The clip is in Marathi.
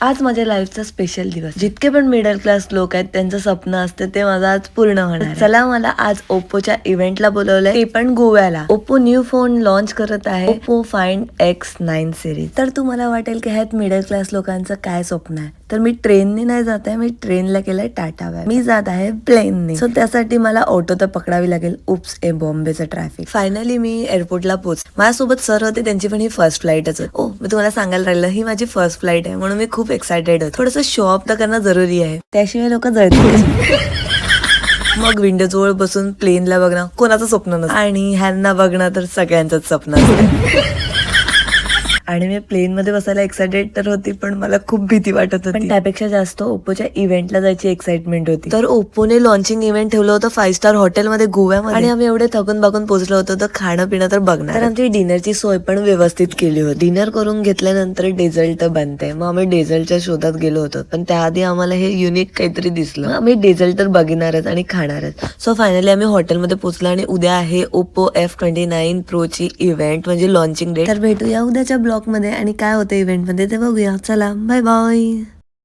आज माझ्या लाईफचा स्पेशल दिवस. जितके पण मिडल क्लास लोक आहेत त्यांचं स्वप्न असतं ते माझं आज पूर्ण होणार. चला, मला आज ओप्पोच्या इव्हेंटला बोलवलंय, ते पण गोव्याला. ओप्पो न्यू फोन लॉन्च करत आहे, ओप्पो फाइंड X9 सिरीज. तर तुम्हाला वाटेल की ह्यात मिडल क्लास लोकांचं काय स्वप्न आहे. तर मी ट्रेनने नाही जात आहे, मी ट्रेनला केलंय टाटा वॅब. मी जात आहे प्लेनने. सो त्यासाठी मला ऑटो तर पकडावी लागेल. उप्स, बॉम्बेचं ट्रॅफिक. फायनली मी एअरपोर्टला पोहोच. माझ्यासोबत सर होते, त्यांची पण ही फर्स्ट फ्लाईटच होती. मी तुम्हाला सांगायला राहिलं, ही माझी फर्स्ट फ्लाईट आहे म्हणून मी खूप एक्सायटेड होते. थोडंसं शो ऑफ तर करणं जरुरी आहे, त्याशिवाय लोक जळतील. मग विंडो जवळ बसून प्लेनला बघणं कोणाचं स्वप्न नसतं, आणि ह्यांना बघणं तर सगळ्यांचंच स्वप्न असतं. आणि मी प्लेन मध्ये बसायला एक्सायटेड तर होती, पण मला खूप भीती वाटत होती. पण त्यापेक्षा जास्त ओप्पोच्या इव्हेंटला जायची एक्साइटमेंट होती. तर ओप्पोने लॉन्चिंग इव्हेंट ठेवलं होतं 5 स्टार हॉटेलमध्ये गोव्यामध्ये, आणि आम्ही एवढे थकून बागून पोहोचलो होतो. तर खाणं पिणं तर बघणार. तर आमची डिनरची सोय पण व्यवस्थित केली होती. डिनर करून घेतल्यानंतर डेझर्ट बनते, मग आम्ही डेझर्टच्या शोधात गेलो होतो. पण त्याआधी आम्हाला हे युनिक काहीतरी दिसलं. आम्ही डेझर्ट तर बघणारच आणि खाणारच. सो फायनली आम्ही हॉटेलमध्ये पोहोचलो, आणि उद्या आहे ओप्पो F29 Pro ची इव्हेंट, म्हणजे लॉन्चिंग डेट. तर भेटूया उद्याच्या ब्लॉग मध्ये, आणि काय होतं इव्हेंट मध्ये ते बघूया. चला, बाय बाय.